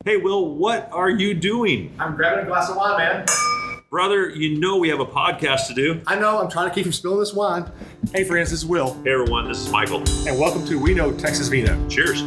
Hey, Will, what are you doing? I'm grabbing a glass of wine, man. Brother, you know we have a podcast to do. I know, I'm trying to keep from spilling this wine. Hey friends, this is Will. Hey everyone, this is Michael. And welcome to We Know Texas Vino. Cheers.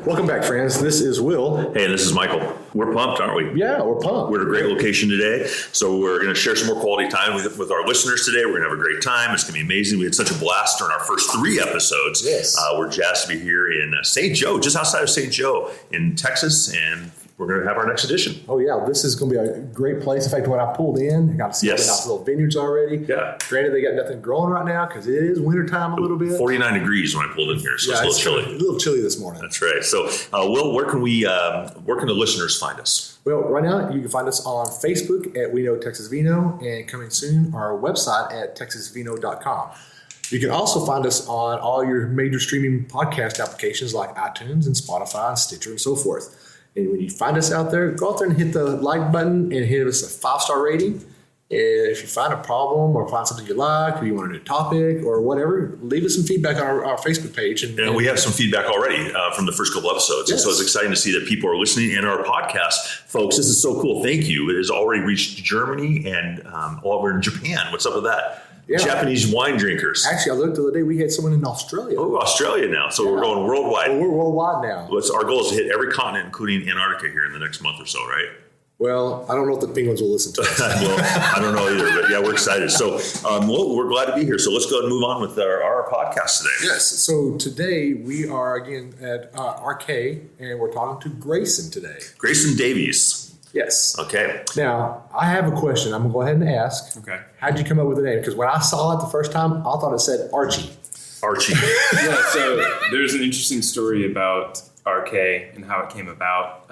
Welcome back, friends. This is Will. Hey, this is Michael. We're pumped, aren't we? Yeah, we're pumped. We're at a great location today, so we're going to share some more quality time with our listeners today. We're going to have a great time. It's going to be amazing. We had such a blast during our first 3 episodes. Yes. We're jazzed to be here in St. Joe, just outside of St. Joe in Texas, and we're going to have our next edition. Oh, yeah. This is going to be a great place. In fact, when I pulled in, I got to see all the nice little vineyards already. Yeah. Granted, they got nothing growing right now because it is wintertime a little bit. 49 degrees when I pulled in here, so it's a little chilly. A little chilly this morning. That's right. So, Will, where can the listeners find us? Well, right now you can find us on Facebook at We Know Texas Vino, and coming soon, our website at texasvino.com. You can also find us on all your major streaming podcast applications like iTunes and Spotify and Stitcher and so forth. And when you find us out there, go out there and hit the like button and hit us a 5-star rating. And if you find a problem or find something you like, or you want a new topic or whatever, leave us some feedback on our Facebook page. And we have some feedback already from the first couple episodes. Yes. And so it's exciting to see that people are listening. And our podcast, folks, this is so cool. Thank you. It has already reached Germany and we're in Japan. What's up with that? Yeah. Japanese wine drinkers. Actually, I looked the other day, we had someone in Australia. Oh, Australia now. So we're going worldwide. Well, we're worldwide now. Our goal is to hit every continent, including Antarctica here in the next month or so, right? Well, I don't know if the penguins will listen to us. Well, I don't know either, but yeah, we're excited. So we're glad to be here. So let's go ahead and move on with our podcast today. Yes. So today we are again at Arche, and we're talking to Grayson today. Grayson Davies. Yes. Okay. Now, I have a question. I'm going to go ahead and ask. Okay. How'd you come up with the name? Because when I saw it the first time, I thought it said Archie. Archie. Yeah, so there's an interesting story about Arche and how it came about.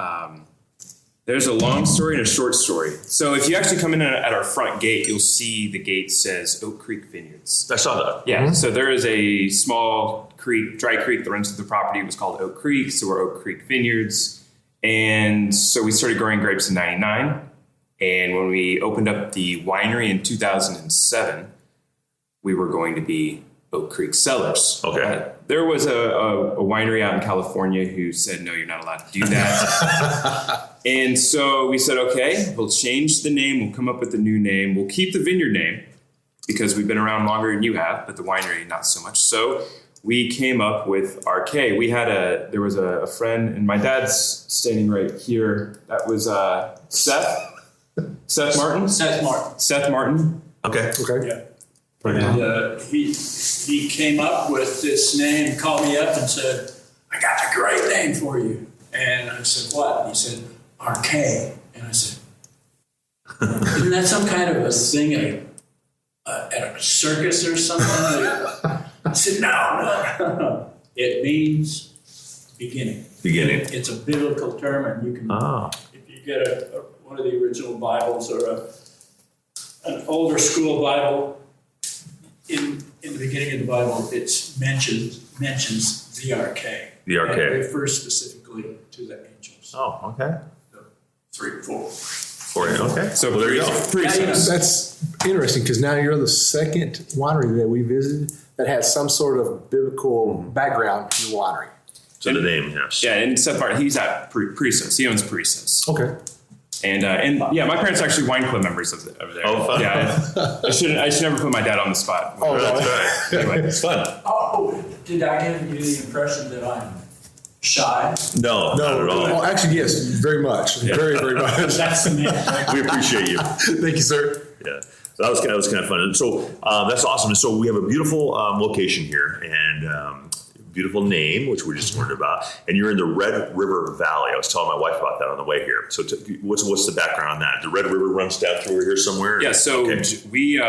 There's a long story and a short story. So if you actually come in at our front gate, you'll see the gate says Oak Creek Vineyards. I saw that. Yeah, So there is a small creek, dry creek that runs through the property. It was called Oak Creek, so we're Oak Creek Vineyards. And so we started growing grapes in 99. And when we opened up the winery in 2007, we were going to be Oak Creek Cellars. Okay. There was a winery out in California who said, no, you're not allowed to do that. And so we said, okay, we'll change the name. We'll come up with a new name. We'll keep the vineyard name because we've been around longer than you have, but the winery, not so much. So we came up with Arche. There was a friend, and my dad's standing right here. That was Seth Martin. Seth Martin. Okay. Yeah. And he came up with this name, called me up and said, I got a great name for you. And I said, what? And he said, Arche. And I said, isn't that some kind of a thing at a circus or something? I said, no. It means beginning. Beginning. It's a biblical term, and you can, if you get one of the original Bibles or an older school Bible, in the beginning of the Bible, it mentions the Arche. The Arche. And it refers specifically to the angels. Oh, okay. 3, 4. 4, okay. So well, there you go. That's interesting because now you're the second winery that we visited that has some sort of biblical background in the winery. So the name, yes. Yeah, and Seth Martin, he's at Prisos. He owns Prisos. Okay. And yeah, my parents are actually wine club members of there. Oh, fun. Yeah, I should never put my dad on the spot. Oh, That's right. Anyway, It's fun. Oh, did I give you the impression that I'm shy? No, not at all. Well, actually, yes, very much. Yeah. Very, very much. That's the man. We appreciate you. Thank you, sir. Yeah. So that was kind of fun. And so that's awesome. And so we have a beautiful location here and beautiful name, which we just learned about. And you're in the Red River Valley. I was telling my wife about that on the way here. So what's the background on that? The Red River runs down through here somewhere? yeah, so we,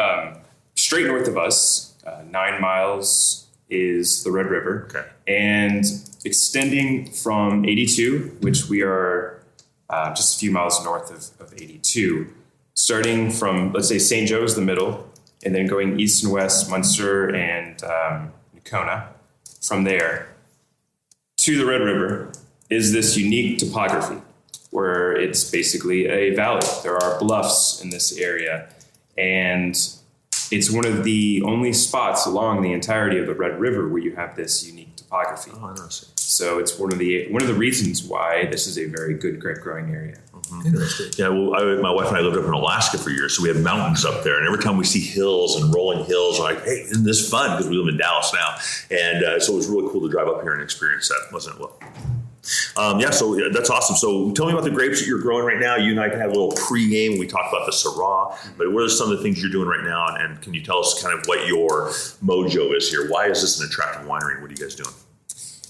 straight north of us, 9 miles is the Red River. Okay. And extending from 82, which we are just a few miles north of 82, starting from, let's say, St. Joe's the middle, and then going east and west, Munster and Nocona. From there to the Red River is this unique topography where it's basically a valley. There are bluffs in this area. And it's one of the only spots along the entirety of the Red River where you have this unique topography. Oh, interesting. So it's one of the reasons why this is a very good grape growing area. Interesting. Yeah, well, my wife and I lived up in Alaska for years, so we have mountains up there. And every time we see hills and rolling hills, we're like, hey, isn't this fun? Because we live in Dallas now. And so it was really cool to drive up here and experience that, wasn't it, Will? So that's awesome. So tell me about the grapes that you're growing right now. You and I can have a little pre-game. We talked about the Syrah, but what are some of the things you're doing right now? And can you tell us kind of what your mojo is here? Why is this an attractive winery? What are you guys doing?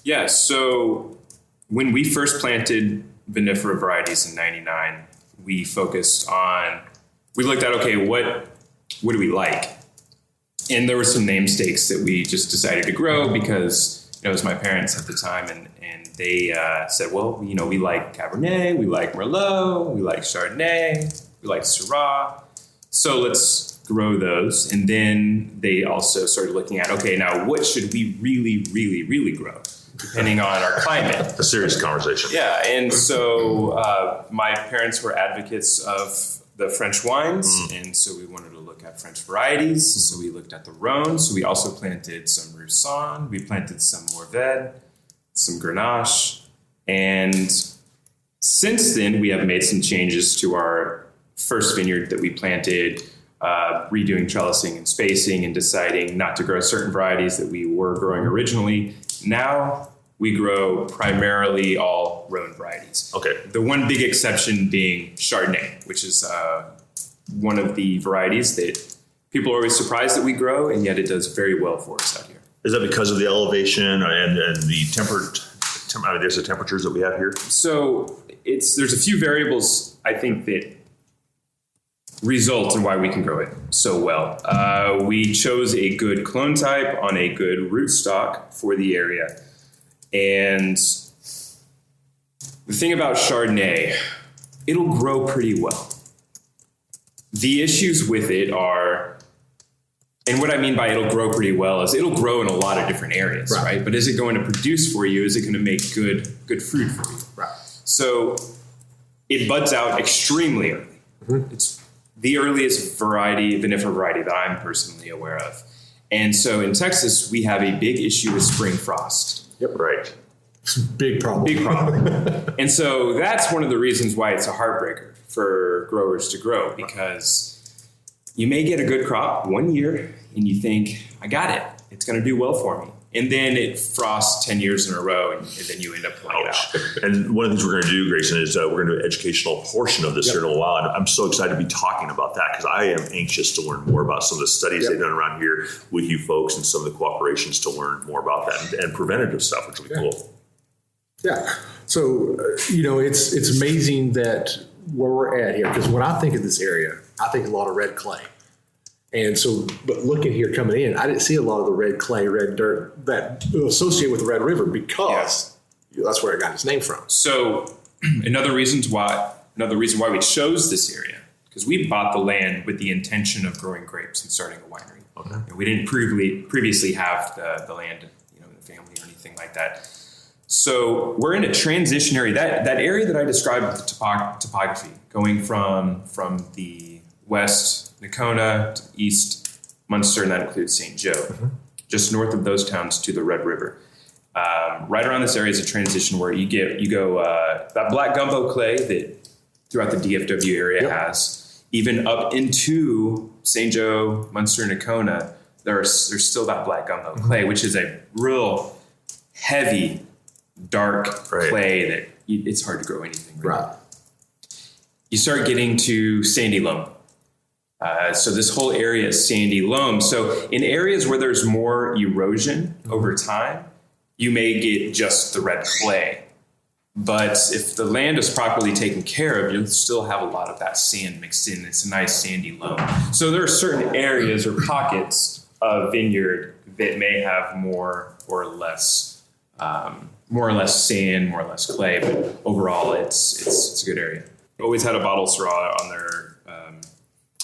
Yeah, so when we first planted vinifera varieties in '99, we looked at, okay, what do we like? And there were some namesakes that we just decided to grow because it was my parents at the time, and they said, well, we like Cabernet, we like Merlot, we like Chardonnay, we like Syrah, so let's grow those. And then they also started looking at, okay, now what should we really, really, really grow, depending on our climate? A serious conversation. Yeah, and so my parents were advocates of the French wines, and so we wanted to look at French varieties. So we looked at the Rhone. So we also planted some Roussanne. We planted some Mourvèdre, some Grenache, and since then we have made some changes to our first vineyard that we planted, redoing trellising and spacing and deciding not to grow certain varieties that we were growing originally. Now we grow primarily all Rhone varieties. Okay. The one big exception being Chardonnay, which is one of the varieties that people are always surprised that we grow, and yet it does very well for us out here. Is that because of the elevation and the temperatures that we have here? So there's a few variables I think that result in why we can grow it so well. We chose a good clone type on a good rootstock for the area. And the thing about Chardonnay, it'll grow pretty well. The issues with it are, and what I mean by it'll grow pretty well is it'll grow in a lot of different areas, right? But is it going to produce for you? Is it going to make good fruit for you? Right. So it buds out extremely early. Mm-hmm. It's the earliest vinifera variety that I'm personally aware of. And so in Texas, we have a big issue with spring frost. Yep. Right. Big problem. Big problem. And so that's one of the reasons why it's a heartbreaker for growers to grow, because you may get a good crop one year and you think, I got it. It's going to do well for me. And then it frosts 10 years in a row, and then you end up pulling it out. And one of the things we're going to do, Grayson, is we're going to do an educational portion of this here in a little while. And I'm so excited to be talking about that because I am anxious to learn more about some of the studies they've done around here with you folks and some of the cooperations to learn more about that and preventative stuff, which will be cool. Yeah. So, it's amazing that where we're at here, because when I think of this area, I think a lot of red clay. And so, but looking here coming in, I didn't see a lot of the red clay, red dirt that associate with the Red River because that's where it got its name from. So another reason why we chose this area, because we bought the land with the intention of growing grapes and starting a winery. Okay. And we didn't previously have the land, in the family or anything like that. So we're in a transition area. That area that I described with the topography, going from the west Nacona to east Munster, and that includes St. Joe, just north of those towns to the Red River. Right around this area is a transition where you go that black gumbo clay that throughout the DFW area has, even up into St. Joe, Munster, and Nacona, there's still that black gumbo clay, which is a real heavy, dark clay that it's hard to grow anything. Really. Right. You start getting to sandy loam. So this whole area is sandy loam. So in areas where there's more erosion over time, you may get just the red clay. But if the land is properly taken care of, you'll still have a lot of that sand mixed in. It's a nice sandy loam. So there are certain areas or pockets of vineyard that may have more or less sand, more or less clay. But overall, it's a good area. Always had a bottle Syrah on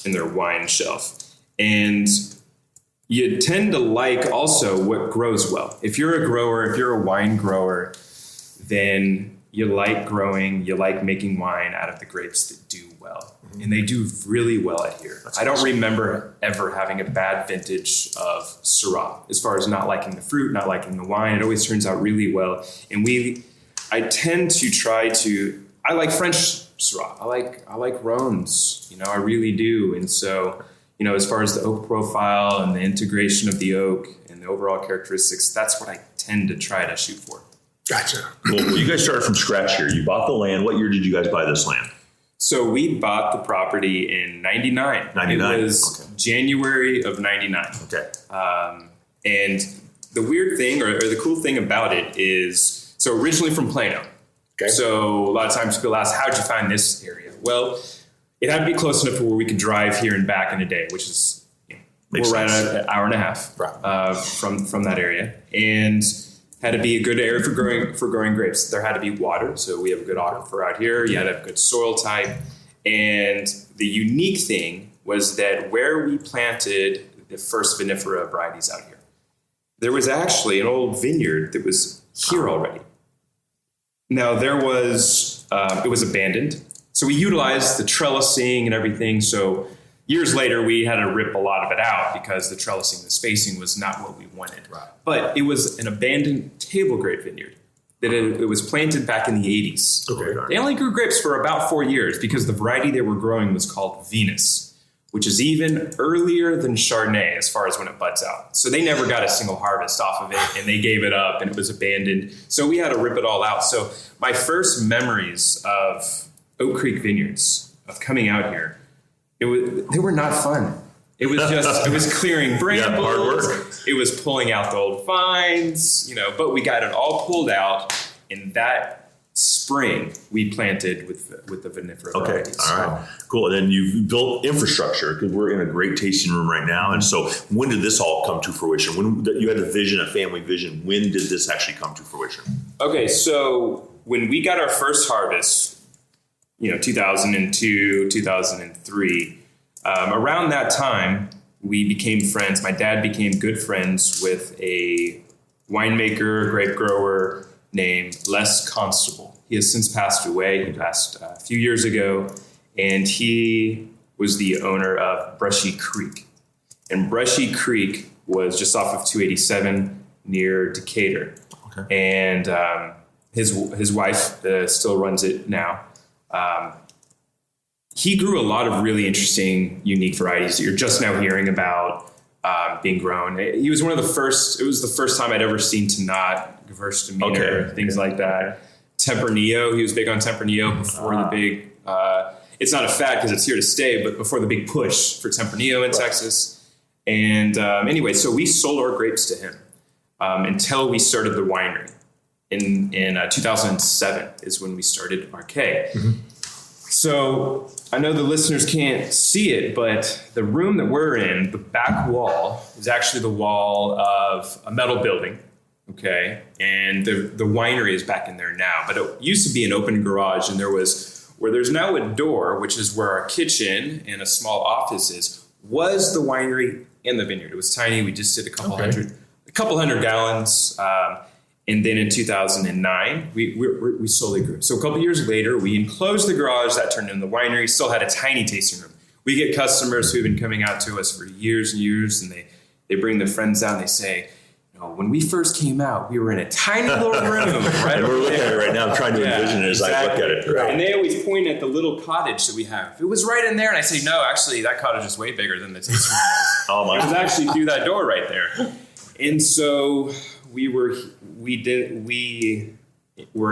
in their wine shelf. And you tend to like also what grows well. If you're a grower, if you're a wine grower, then you like growing, you like making wine out of the grapes that do well. And they do really well at here. I don't remember ever having a bad vintage of Syrah as far as not liking the fruit, not liking the wine. It always turns out really well. And I tend to I like French Syrah. I like Rhones, I really do. And so, as far as the oak profile and the integration of the oak and the overall characteristics, that's what I tend to try to shoot for. Gotcha. Well, you guys started from scratch here. You bought the land. What year did you guys buy this land? So we bought the property in 99. 99. It was January of 99. Okay. And the weird thing or the cool thing about it is, so originally from Plano. Okay. So a lot of times people ask, how'd you find this area? Well, it had to be close enough to where we could drive here and back in a day, which is, we're right at an hour and a half from that area. And had to be a good area for growing grapes. There had to be water, so we have a good aquifer out here. You had to have good soil type. And the unique thing was that where we planted the first vinifera varieties out here, there was actually an old vineyard that was here already. Now it was abandoned. So we utilized the trellising and everything. So years later, we had to rip a lot of it out because the trellising, the spacing was not what we wanted. Right. But it was an abandoned table grape vineyard that it was planted back in the 80s. Okay. They only grew grapes for about 4 years because the variety they were growing was called Venus, which is even earlier than Chardonnay as far as when it buds out. So they never got a single harvest off of it, and they gave it up, and it was abandoned. So we had to rip it all out. So my first memories of Oak Creek Vineyards, of coming out here, they were not fun. It was clearing brambles. Hard work. It was pulling out the old vines, but we got it all pulled out. In that spring, we planted with the vinifera varieties. All right. Cool. And then you've built infrastructure because we're in a great tasting room right now. And so when did this all come to fruition? When you had a vision, a family vision, when did this actually come to fruition? Okay. So when we got our first harvest, 2002, 2003, around that time, we became friends. My dad became good friends with a winemaker, grape grower named Les Constable. He has since passed away. He passed a few years ago, and he was the owner of Brushy Creek. And Brushy Creek was just off of 287 near Decatur. Okay. And his wife still runs it now. He grew a lot of really interesting, unique varieties that you're just now hearing about being grown. He was one of the first. It was the first time I'd ever seen Tannat, Gewürztraminer, things like that. Tempranillo. He was big on Tempranillo before the big. It's not a fad because it's here to stay, but before the big push for Tempranillo in Texas. And anyway, so we sold our grapes to him until we started the winery. In 2007 is when we started Arché. Mm-hmm. So I know the listeners can't see it, but the room that we're in, the back wall, is actually the wall of a metal building. Okay. And the winery is back in there now, but it used to be an open garage, and there's now a door, which is where our kitchen and a small office is, was the winery and the vineyard. It was tiny. We just did a couple hundred gallons. And then in 2009, we sold the group. So a couple years later, we enclosed the garage that turned into the winery, still had a tiny tasting room. We get customers who've been coming out to us for years and years, and they bring their friends out and they say, when we first came out, we were in a tiny little room. Right, and we're looking at it right now. I'm trying to envision it as I look at it. Right. And they always point at the little cottage that we have. It was right in there. And I say, no, actually, that cottage is way bigger than the tasting room. Oh, my. It was actually through that door right there. And so we were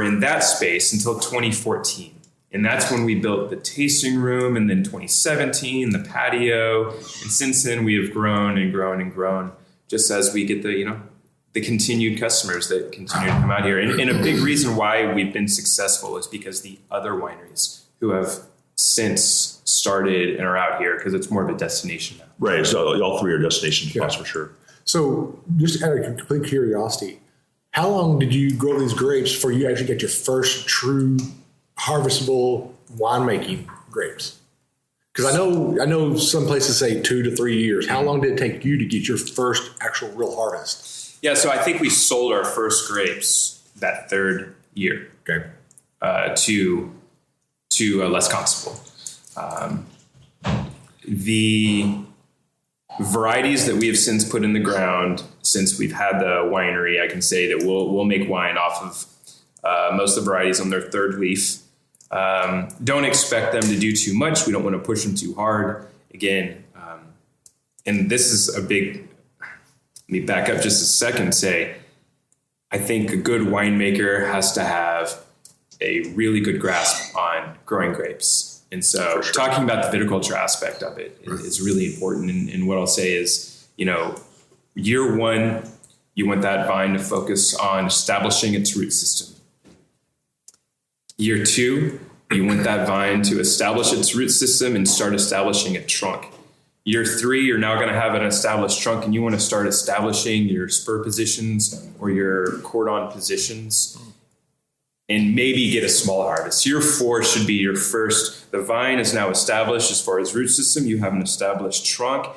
in that space until 2014. And that's when we built the tasting room. And then 2017, the patio. And since then, we have grown and grown and grown, just as we get the continued customers that continue to come out here. And a big reason why we've been successful is because the other wineries who have since started and are out here, because it's more of a destination now. Right. So all three are destination spots for sure. So just out of complete curiosity, how long did you grow these grapes before you actually got your first true harvestable winemaking grapes? Because I know some places say 2 to 3 years. How long did it take you to get your first actual real harvest? Yeah, so I think we sold our first grapes that third year. Okay. to less constable. The varieties that we have since put in the ground since we've had the winery, I can say that we'll make wine off of most of the varieties on their third leaf. Don't expect them to do too much. We don't want to push them too hard. Again, and this is a big, let me back up just a second and say, I think a good winemaker has to have a really good grasp on growing grapes. And so talking about the viticulture aspect of it is really important. And what I'll say is, year one, you want that vine to focus on establishing its root system. Year two, you want that vine to establish its root system and start establishing a trunk. Year three, you're now going to have an established trunk and you want to start establishing your spur positions or your cordon positions and maybe get a small harvest. Year four should be your first. The vine is now established as far as root system. You have an established trunk.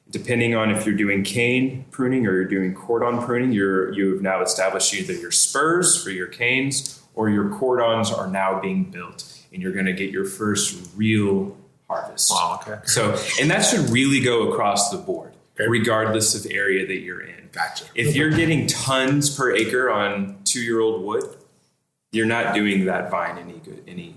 Depending on if you're doing cane pruning or you're doing cordon pruning, you have now established either your spurs for your canes or your cordons are now being built and you're going to get your first real harvest. Wow, okay. So, and that should really go across the board, regardless of area that you're in. Gotcha. If you're getting tons per acre on 2-year-old wood, you're not doing that vine any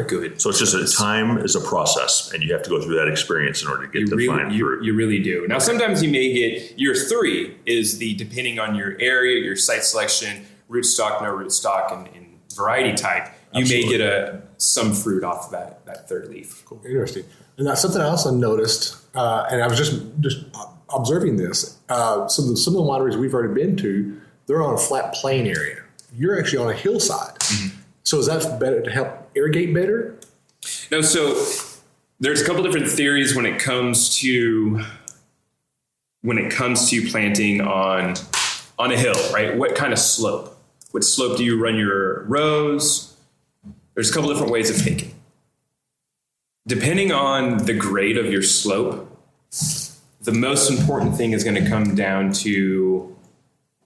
good. So it's just a time is a process, and you have to go through that experience in order to get the vine fruit. You really do. Now, sometimes you may get year three is depending on your area, your site selection, rootstock, no rootstock, and variety type. You may get some fruit off of that third leaf. Cool. Interesting. And that's something else I noticed, and I was just observing this. Some of the wineries we've already been to, they're on a flat plain area. You're actually on a hillside. Mm-hmm. So is that better to help irrigate better? No, so there's a couple different theories when it comes to planting on a hill, right? What kind of slope? What slope do you run your rows? There's a couple different ways of thinking. Depending on the grade of your slope, the most important thing is going to come down to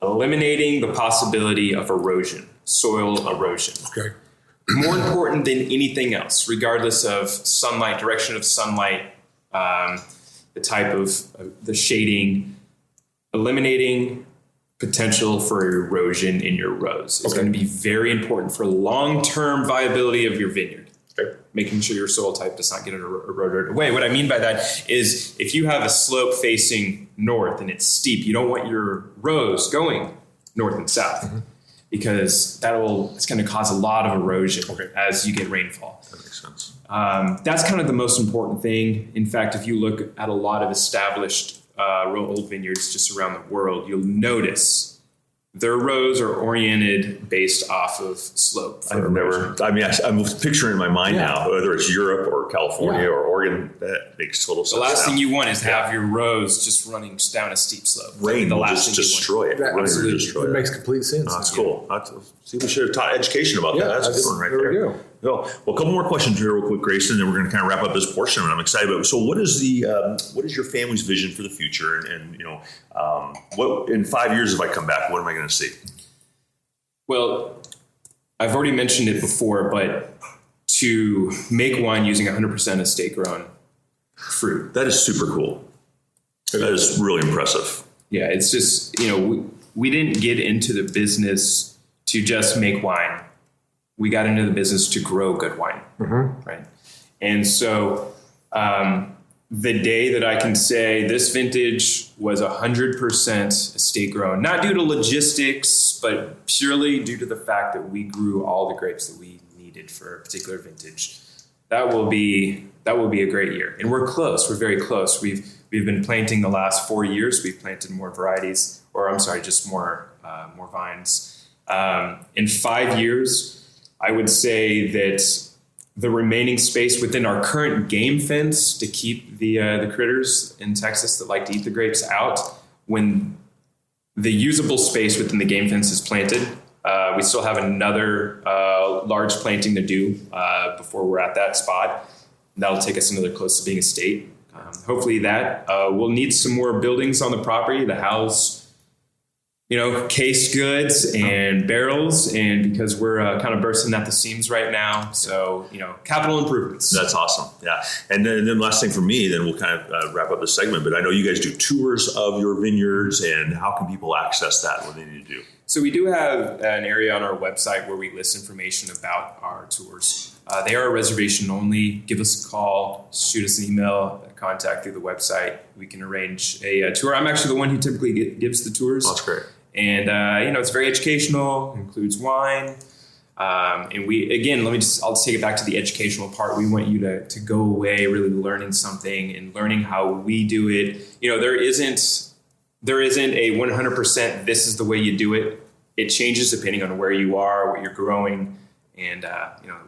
eliminating the possibility of erosion, soil erosion. Okay. More important than anything else, regardless of sunlight, direction of sunlight, the type of the shading, eliminating potential for erosion in your rows is going to be very important for long-term viability of your vineyard. Okay. Making sure your soil type does not get eroded away. What I mean by that is if you have a slope facing north and it's steep, you don't want your rows going north and south because it's going to cause a lot of erosion as you get rainfall. That makes sense. That's kind of the most important thing. In fact, if you look at a lot of established real old vineyards just around the world, you'll notice their rows are oriented based off of slope. I'm picturing in my mind now, whether it's Europe or California or Oregon, that makes total sense. The last thing you want is to have your rows just running down a steep slope. Rain will just destroy it. It makes complete sense. That's cool. See, we should have taught education about that. That's a good one right there. There we go. Well, a couple more questions here real quick, Grayson, and then we're going to kind of wrap up this portion, and I'm excited about it. So what is your family's vision for the future? And what in 5 years, if I come back, what am I going to see? Well, I've already mentioned it before, but to make wine using 100% estate-grown fruit. That is super cool. That is really impressive. Yeah, it's just, we didn't get into the business to just make wine. We got into the business to grow good wine, right? And so the day that I can say this vintage was 100% estate grown, not due to logistics, but purely due to the fact that we grew all the grapes that we needed for a particular vintage, that will be a great year. And we're close. We're very close. We've been planting the last 4 years. We've planted more varieties, just more vines. In 5 years, I would say that the remaining space within our current game fence to keep the critters in Texas that like to eat the grapes out, when the usable space within the game fence is planted, we still have another large planting to do before we're at that spot. That'll take us another close to being a state. Hopefully we'll need some more buildings on the property to house case goods and barrels, and because we're kind of bursting at the seams right now. So, capital improvements. That's awesome. Yeah. And then last thing for me, then we'll kind of wrap up the segment, but I know you guys do tours of your vineyards, and how can people access that? What do they need to do? So we do have an area on our website where we list information about our tours. They are reservation only. Give us a call, shoot us an email, contact through the website. We can arrange a tour. I'm actually the one who typically gives the tours. That's great. And, it's very educational, includes wine. And I'll just take it back to the educational part. We want you to go away really learning something and learning how we do it. There isn't a 100% this is the way you do it. It changes depending on where you are, what you're growing. And,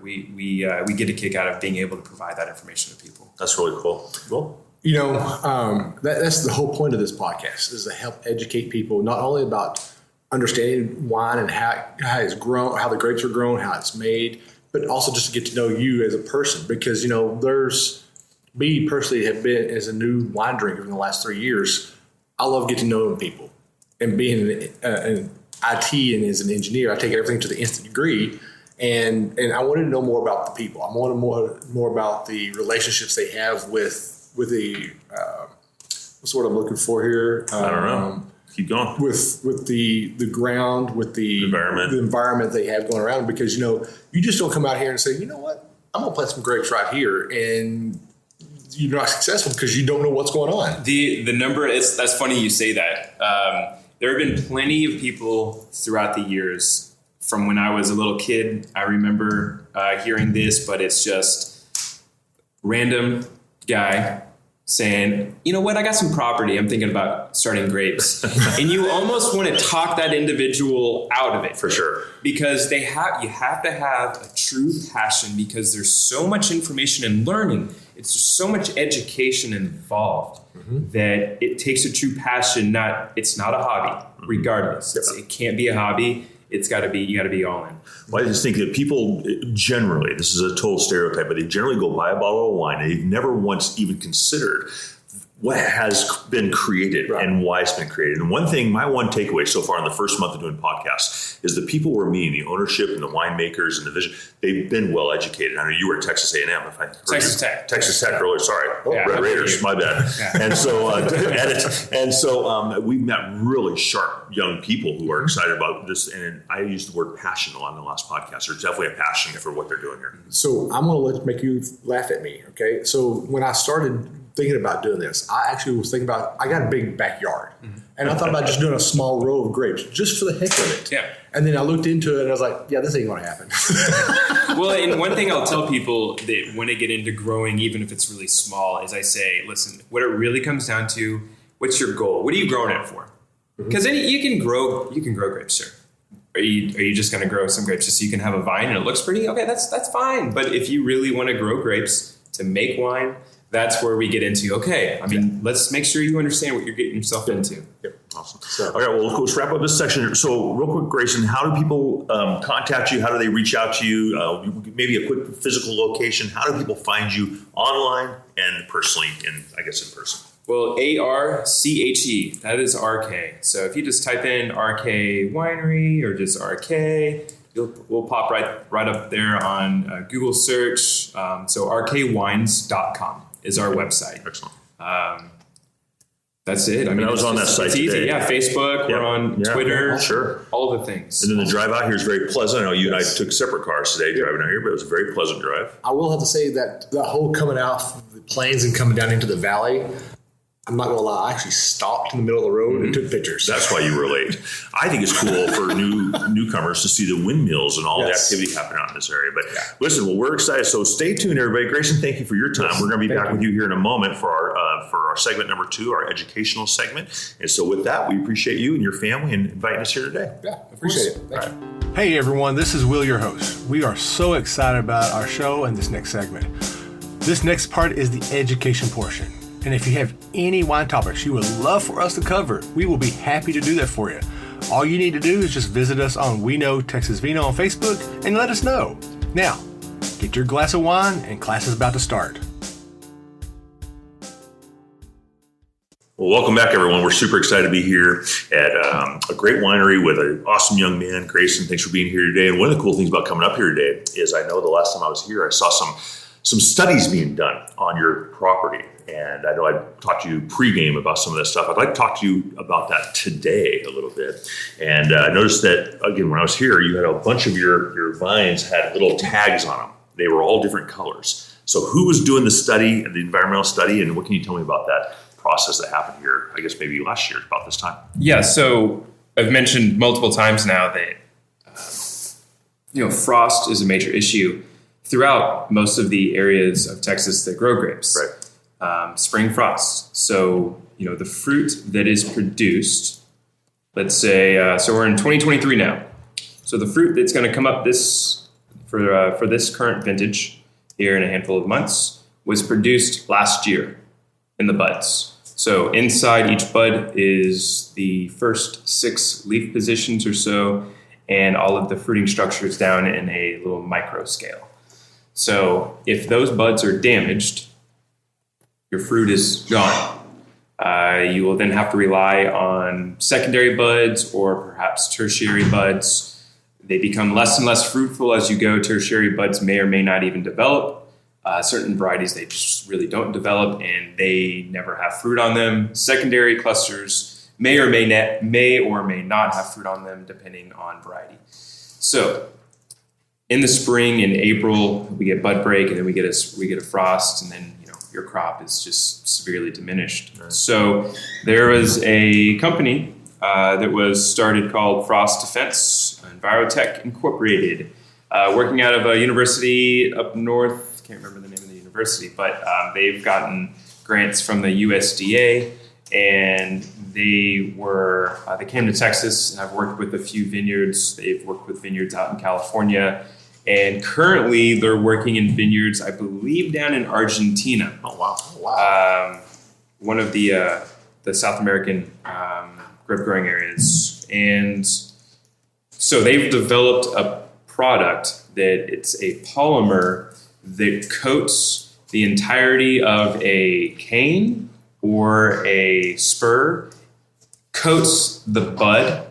we get a kick out of being able to provide that information to people. That's really cool. Cool. That's the whole point of this podcast, is to help educate people not only about understanding wine and how it's grown, how the grapes are grown, how it's made, but also just to get to know you as a person. Because, me personally have been, as a new wine drinker in the last 3 years, I love getting to know people. And being an IT and as an engineer, I take everything to the nth degree. And I wanted to know more about the people. I wanted more about the relationships they have with the what's what I'm looking for here. I don't know. Keep going. With the ground, with the environment they have going around. Because you just don't come out here and say, you know what, I'm gonna plant some grapes right here, and you're not successful because you don't know what's going on. The number that's funny you say that. There have been plenty of people throughout the years. From when I was a little kid, I remember hearing this, but it's just random guy saying, you know what, I got some property. I'm thinking about starting grapes. And you almost want to talk that individual out of it. For sure. Because you have to have a true passion, because there's so much information and learning. It's just so much education involved that it takes a true passion. It's not a hobby, regardless. It can't be a hobby. You got to be all in. Well, I just think that people generally, this is a total stereotype, but they generally go buy a bottle of wine. They've never once even considered what has been created and why it's been created. And my one takeaway so far in the first month of doing podcasts is the people we're meeting, the ownership and the winemakers and the vision, they've been well educated. I know you were at Texas A&M. Texas Tech earlier. Sorry. Red Raiders. My bad. Yeah. And so we've met really sharp young people who are excited about this. And I used the word passion a lot in the last podcast. There's definitely a passion for what they're doing here. So I'm going to make you laugh at me. Okay. So when I started thinking about doing this, I actually was thinking about, I got a big backyard, and I thought about just doing a small row of grapes just for the heck of it. Yeah. And then I looked into it and I was like, yeah, this ain't going to happen. Well, and one thing I'll tell people that when they get into growing, even if it's really small, is I say, listen, what it really comes down to, what's your goal? What are you growing it for? Because you can grow grapes, sure. Are you just going to grow some grapes just so you can have a vine and it looks pretty? Okay, that's fine. But if you really want to grow grapes to make wine, that's where we get into, let's make sure you understand what you're getting yourself into. Yep. Awesome. So, all right, well, let's wrap up this section. So real quick, Grayson, how do people contact you? How do they reach out to you? Maybe a quick physical location. How do people find you online and personally, in person? Well, ARCHE, that is Arche. So if you just type in Arche Winery or just Arche, we'll pop right up there on Google search. So archewines.com is our website. Excellent. That's it. I was on that site it's today. Easy. Yeah, Facebook. We're on Twitter. Sure. All the things. And then the drive out here is very pleasant. I know you and I took separate cars today driving out here, but it was a very pleasant drive. I will have to say that the whole coming out the plains and coming down into the valley, I'm not going to lie, I actually stopped in the middle of the road and took pictures. That's why you were late. I think it's cool for newcomers to see the windmills and all the activity happening out in this area. But listen, we're excited. So stay tuned, everybody. Grayson, thank you for your time. We're going to be back with you here in a moment for our segment number 2, our educational segment. And so with that, we appreciate you and your family and inviting us here today. Yeah, appreciate it. Thank you. Hey, everyone. This is Will, your host. We are so excited about our show and this next segment. This next part is the education portion. And if you have any wine topics you would love for us to cover, we will be happy to do that for you. All you need to do is just visit us on We Know Texas Vino on Facebook and let us know. Now, get your glass of wine and class is about to start. Well, welcome back, everyone. We're super excited to be here at a great winery with an awesome young man, Grayson. Thanks for being here today. And one of the cool things about coming up here today is I know the last time I was here, I saw some studies being done on your property. And I know I talked to you pregame about some of that stuff. I'd like to talk to you about that today a little bit. And I noticed that, again, when I was here, you had a bunch of your vines had little tags on them. They were all different colors. So who was doing the study, the environmental study, and what can you tell me about that process that happened here, I guess maybe last year about this time? Yeah, so I've mentioned multiple times now that frost is a major issue throughout most of the areas of Texas that grow grapes. Right. Spring frost. So, the fruit that is produced, let's say, so we're in 2023 now. So the fruit that's going to come up for this current vintage here in a handful of months was produced last year in the buds. So inside each bud is the first 6 leaf positions or so, and all of the fruiting structures down in a little micro scale. So if those buds are damaged, your fruit is gone. You will then have to rely on secondary buds or perhaps tertiary buds. They become less and less fruitful as you go. Tertiary buds may or may not even develop. Certain varieties, they just really don't develop and they never have fruit on them. Secondary clusters may or may not have fruit on them depending on variety. So in the spring, in April, we get bud break and then we get a frost, and then your crop is just severely diminished. Right. So there was a company that was started called Frost Defense Envirotech Incorporated, working out of a university up north. Can't remember the name of the university, but they've gotten grants from the USDA, and they came to Texas and have worked with a few vineyards. They've worked with vineyards out in California, and currently they're working in vineyards, I believe, down in Argentina. Oh, wow. One of the South American grape growing areas. And so they've developed a product that it's a polymer that coats the entirety of a cane or a spur, coats the bud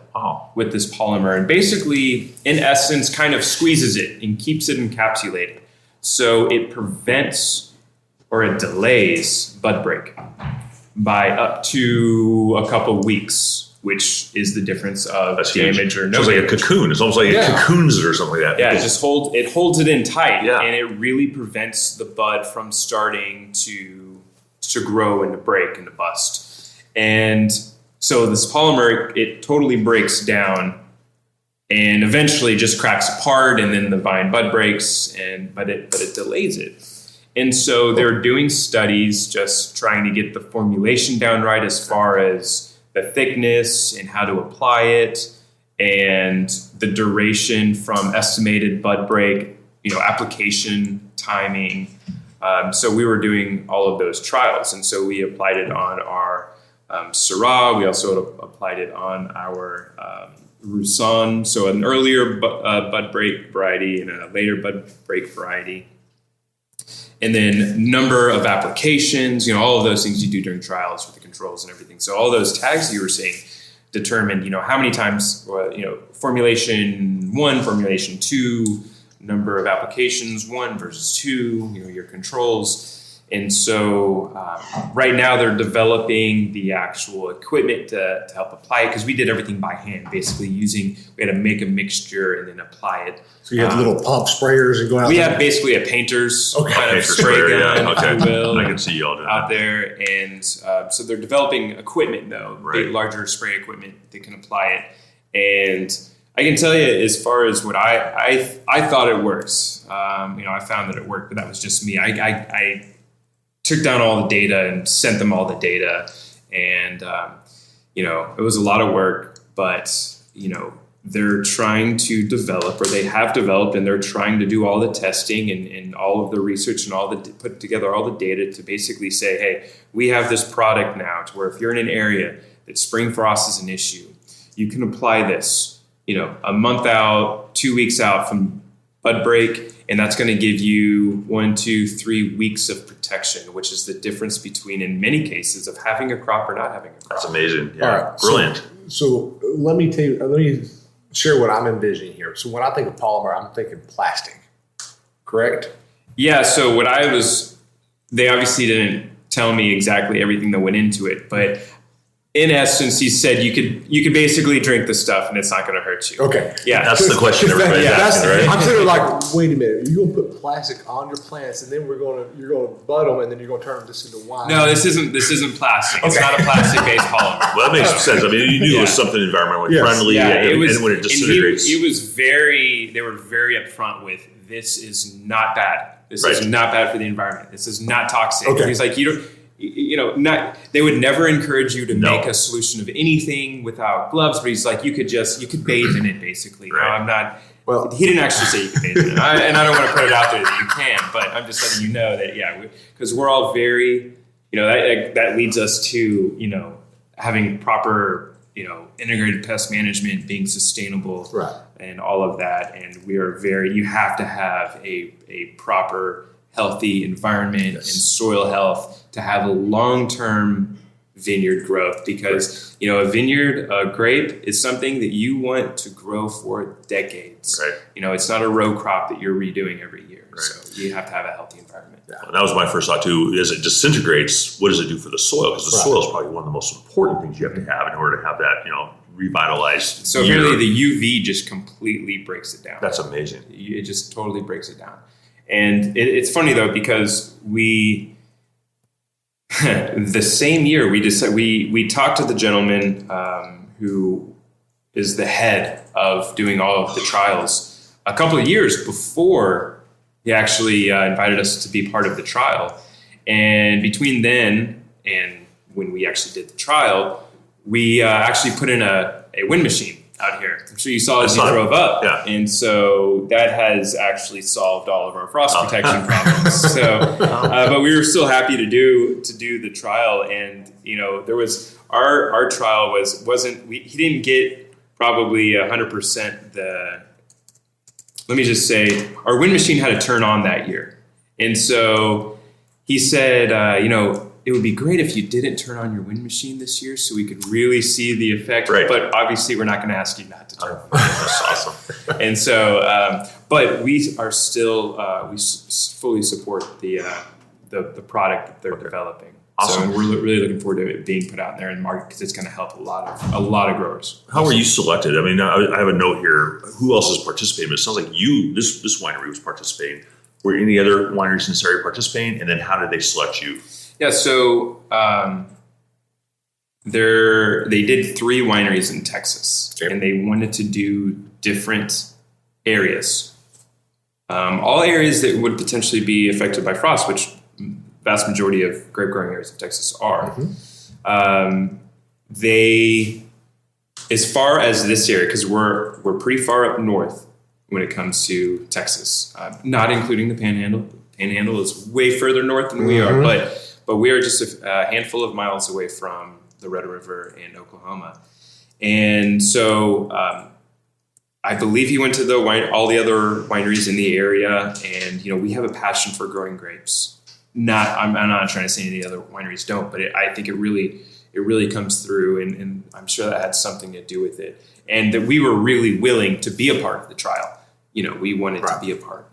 with this polymer, and basically, in essence, kind of squeezes it and keeps it encapsulated. So it prevents or it delays bud break by up to a couple weeks, which is the difference of damage or no damage. It's like a cocoon. It's almost like it cocoons it or something like that. Yeah, it holds it in tight, and it really prevents the bud from starting to grow and to break and to bust. And so this polymer, it totally breaks down and eventually just cracks apart, and then the vine bud breaks, but it delays it. And so they're doing studies just trying to get the formulation down right as far as the thickness and how to apply it and the duration from estimated bud break, application timing. So we were doing all of those trials. And so we applied it on our Syrah. We also applied it on our Roussanne. So an earlier bud break variety and a later bud break variety. And then number of applications, all of those things you do during trials with the controls and everything. So all those tags you were seeing determined, how many times, formulation 1, formulation 2, number of applications 1 versus 2, your controls. And so right now they're developing the actual equipment to help apply it, because we did everything by hand, basically we had to make a mixture and then apply it. So you had little pump sprayers and going out we there? have basically a painter's kind of spray gun, if you will, I can see y'all doing out there. And so they're developing equipment, though, big, larger spray equipment that can apply it. And I can tell you, as far as what I thought it works, I found that it worked, but that was just me. I took down all the data and sent them all the data, and it was a lot of work, but they're trying to develop, or they have developed, and they're trying to do all the testing and all of the research and put together all the data to basically say, hey, we have this product now to where if you're in an area that spring frost is an issue, you can apply this, a month out, 2 weeks out from bud break, and that's going to give you 1, 2, 3 weeks of protection, which is the difference between, in many cases, of having a crop or not having a crop. That's amazing. Yeah, All right, brilliant. So let me share what I'm envisioning here. So when I think of polymer, I'm thinking plastic, correct? Yeah. So they obviously didn't tell me exactly everything that went into it, but in essence, he said you could basically drink the stuff and it's not going to hurt you. Okay. Yeah. That's the question everybody's asking, right? I'm sitting there like, wait a minute, you're going to put plastic on your plants and then you're going to bud them and then you're going to turn this into wine. No, this isn't plastic. It's not a plastic-based polymer. Well, that makes sense. I mean, you knew it was something environmentally friendly, and when it disintegrates. They were very upfront with, this is not bad. This is not bad for the environment. This is not toxic. Okay. He's like, they would never encourage you to make a solution of anything without gloves, but he's like, you could bathe in it basically. Right. No, I'm not. Well, he didn't actually say you could bathe in it. And I don't want to put it out there that you can, but I'm just letting you know that, because we're all very, that leads us to, having proper, integrated pest management, being sustainable, right, and all of that. And we are you have to have a proper, healthy environment and soil health to have a long-term vineyard growth, because a vineyard, a grape, is something that you want to grow for decades. Right. It's not a row crop that you're redoing every year. Right. So you have to have a healthy environment. Yeah. And that was my first thought too. As it disintegrates, what does it do for the soil? Because the soil is probably one of the most important things you have to have in order to have that, revitalized. So apparently the UV just completely breaks it down. That's amazing. It just totally breaks it down. And it's funny though, because the same year we talked to the gentleman who is the head of doing all of the trials a couple of years before he actually invited us to be part of the trial. And between then and when we actually did the trial, we actually put in a wind machine out here. I'm sure you saw as you drove up. Yeah. And so that has actually solved all of our frost protection problems. So, but we were still happy to do the trial. And, there was, our trial he didn't get probably 100% let me just say, our wind machine had to turn on that year. And so he said, it would be great if you didn't turn on your wind machine this year so we could really see the effect. Right. But obviously, we're not going to ask you not to turn. That's awesome. And so, but we are still, fully support the product that they're developing. Awesome. So and we're really looking forward to it being put out there in the market, because it's going to help a lot of growers. How were you selected? I mean, I have a note here. Who else is participating? But it sounds like this winery was participating. Were any other wineries in this area participating? And then how did they select you? Yeah, so they did 3 wineries in Texas, and they wanted to do different areas. All areas that would potentially be affected by frost, which vast majority of grape growing areas of Texas are. Mm-hmm. They, as far as this area, because we're pretty far up north when it comes to Texas, not including the Panhandle. The Panhandle is way further north than we are, but we are just a handful of miles away from the Red River in Oklahoma. And so I believe he went to all the other wineries in the area, and we have a passion for growing grapes. I'm not trying to say any other wineries don't, but I think it really comes through, and I'm sure that had something to do with it. And that we were really willing to be a part of the trial. We wanted to be a part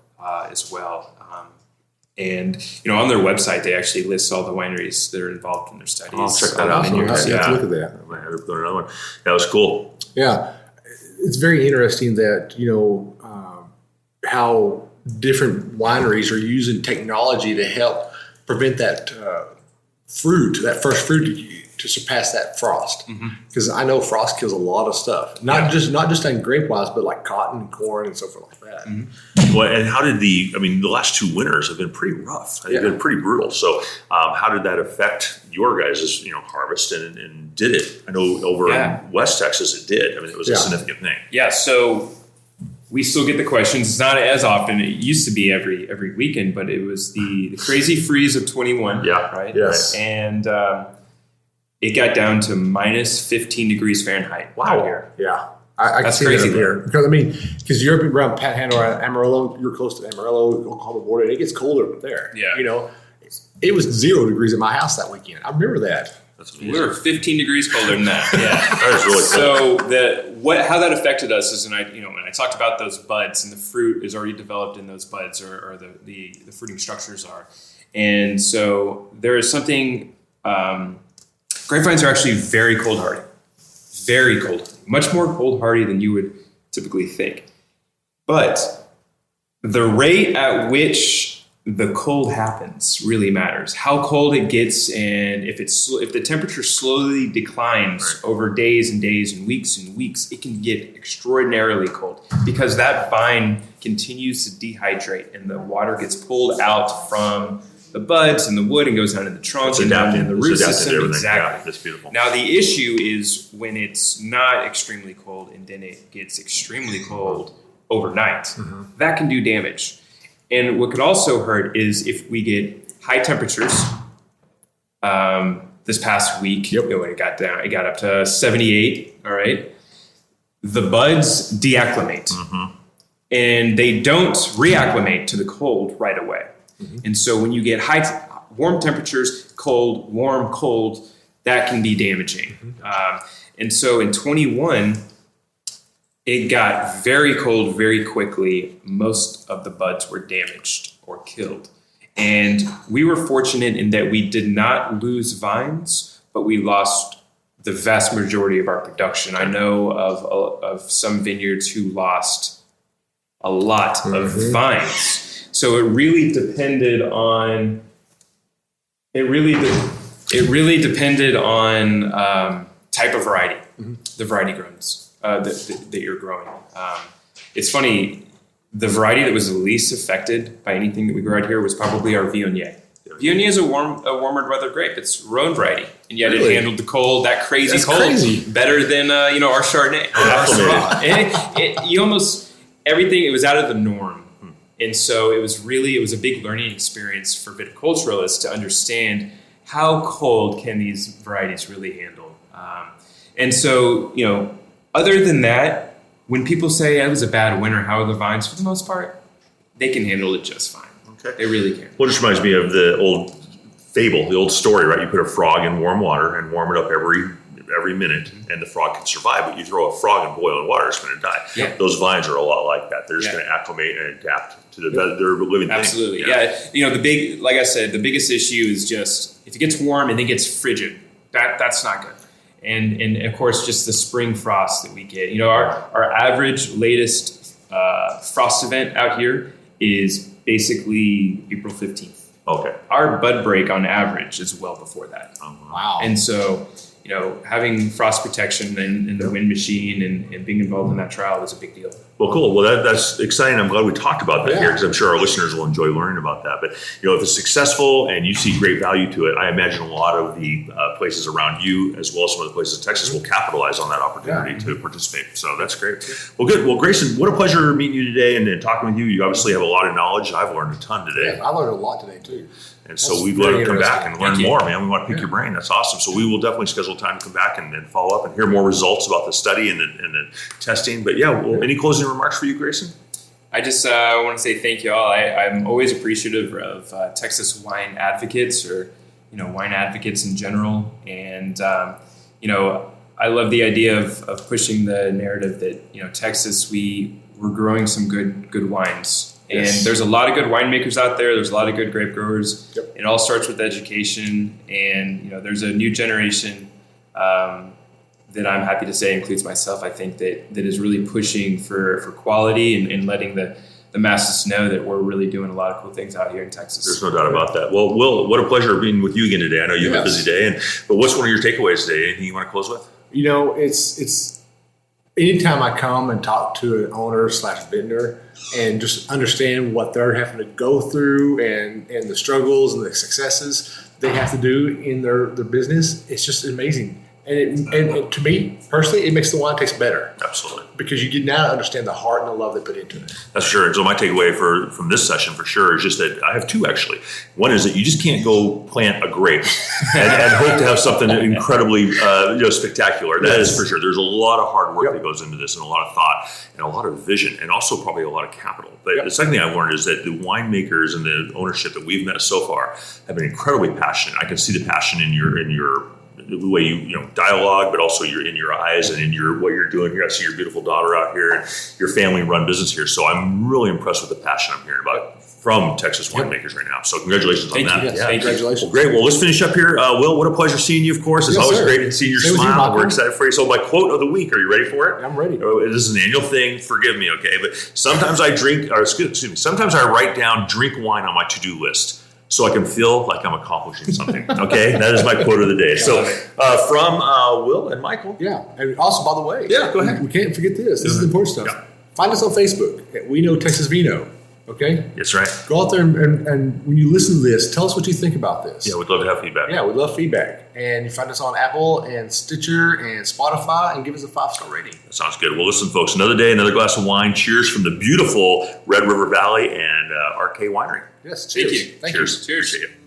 as well. And on their website, they actually list all the wineries that are involved in their studies. I'll check that out. Let's look at that. I might have to put another one. That was cool. Yeah, it's very interesting that how different wineries are using technology to help prevent that first fruit to surpass that frost. Because I know frost kills a lot of stuff, not just on grape wise, but like cotton and corn and so forth like that. Mm-hmm. Well, and how did the last 2 winters have been pretty rough. They've been pretty brutal. So how did that affect your guys' harvest, and did it? I know over in West Texas it did. I mean, it was a significant thing. Yeah, so we still get the questions. It's not as often. It used to be every weekend, but it was the crazy freeze of 21. Yeah. Right? Yes. And it got down to minus 15 degrees Fahrenheit out here. Yeah. I can That's see crazy that up here because because you're around Panhandle or Amarillo, you're close to Amarillo, Oklahoma border, and it gets colder up there. Yeah. You know, it was 0 degrees at my house that weekend. I remember that. That's We were 15 degrees colder than that. Yeah. That is really cool. So how that affected us is, when I talked about those buds and the fruit is already developed in those buds, or the fruiting structures are, and so there is something. Grapevines are actually very cold hardy, very cold, much more cold hardy than you would typically think. But the rate at which the cold happens really matters. How cold it gets, and if the temperature slowly declines over days and days and weeks, it can get extraordinarily cold because that vine continues to dehydrate and the water gets pulled out from the buds and the wood and goes down in the trunk It's and down adapted. in the It's root adapted to system. everything. Exactly. Yeah, that's beautiful. Now the issue is when it's not extremely cold and then it gets extremely cold overnight. That can do damage. And what could also hurt is if we get high temperatures. This past week, it got up to 78. All right, the buds deacclimate, and they don't reacclimate to the cold right away. And so when you get warm temperatures, cold, warm, cold, that can be damaging. And so in 21. It got very cold very quickly. Most of the buds were damaged or killed. And we were fortunate in that we did not lose vines, but we lost the vast majority of our production. I know of some vineyards who lost a lot of vines. So it really depended on type of variety, the variety grows. That you're growing. It's funny, the variety that was the least affected by anything that we grow out here was probably our Viognier. Viognier is a warmer weather grape. It's Rhone variety, and yet it handled the cold, that crazy cold, better than our Chardonnay. Everything. It was out of the norm, and so it was a big learning experience for viticulturalists to understand how cold can these varieties really handle. And so other than that, when people say it was a bad winter, how are the vines? For the most part, they can handle it just fine. Okay, they really can. Well, it just reminds me of the old fable, the old story, right? You put a frog in warm water and warm it up every minute, and the frog can survive. But you throw a frog in boiling water, it's going to die. Yeah. Those vines are a lot like that. They're just going to acclimate and adapt to their living thing. Absolutely, the biggest issue is just if it gets warm and then gets frigid, that's not good. And of course, just the spring frost that we get. Our average latest frost event out here is basically April 15th. Okay. Our bud break on average is well before that. Wow. And so, having frost protection and the wind machine and being involved in that trial is a big deal. Well, cool. Well, that's exciting. I'm glad we talked about that here because I'm sure our listeners will enjoy learning about that. But, if it's successful and you see great value to it, I imagine a lot of the places around you, as well as some of the places in Texas, will capitalize on that opportunity to participate. So that's great. Well, good. Well, Grayson, what a pleasure meeting you today and talking with you. You obviously have a lot of knowledge. I've learned a ton today. Yeah, I learned a lot today, too. And so we'd love to come back and learn more, man. We want to pick your brain. That's awesome. So we will definitely schedule time to come back and follow up and hear more results about the study and the testing. But any closing remarks for you, Grayson? I just want to say thank you all. I'm always appreciative of Texas wine advocates or, wine advocates in general. And, I love the idea of pushing the narrative that, Texas, we're growing some good wines. Yes. And there's a lot of good winemakers out there. There's a lot of good grape growers. Yep. It all starts with education. And, there's a new generation that I'm happy to say includes myself, I think, that is really pushing for quality and letting the masses know that we're really doing a lot of cool things out here in Texas. There's no doubt about that. Well, Will, what a pleasure being with you again today. I know you have a busy day. But what's one of your takeaways today? Anything you want to close with? It's anytime I come and talk to an owner / vintner and just understand what they're having to go through and the struggles and the successes they have to do in their business, it's just amazing. And to me, personally, it makes the wine taste better. Absolutely. because you get now to understand the heart and the love they put into it. That's for sure. And so my takeaway from this session for sure is just that I have two actually. One is that you just can't go plant a grape and hope to have something incredibly spectacular. That is for sure. There's a lot of hard work that goes into this, and a lot of thought, and a lot of vision, and also probably a lot of capital. But the second thing I learned is that the winemakers and the ownership that we've met so far have been incredibly passionate. I can see the passion in your the way you dialogue, but also in your eyes and in what you're doing here. I see your beautiful daughter out here and your family run business here. So I'm really impressed with the passion I'm hearing about from Texas winemakers right now. So congratulations on that. Yes, congratulations. Well, great. Well, let's finish up here. Will, what a pleasure seeing you, of course. It's always great to see your smile. We're excited for you. So my quote of the week, are you ready for it? I'm ready. This is an annual thing. Forgive me, okay? But sometimes sometimes I write down drink wine on my to-do list, so I can feel like I'm accomplishing something. Okay, that is my quote of the day. So from Will and Michael. Yeah, and also, by the way, go ahead. We can't forget this. This is the important stuff. Yeah. Find us on Facebook at We Know Texas Vino. Okay, That's right. go out there and when you listen to this, tell us what you think about this. Yeah, we'd love to have feedback. Yeah, we love feedback. And you find us on Apple and Stitcher and Spotify, and give us a 5-star rating. That sounds good. Well, listen, folks, another day, another glass of wine. Cheers from the beautiful Red River Valley and Arche Winery. Yes, cheers. Thank you. Cheers. Cheers. Appreciate you.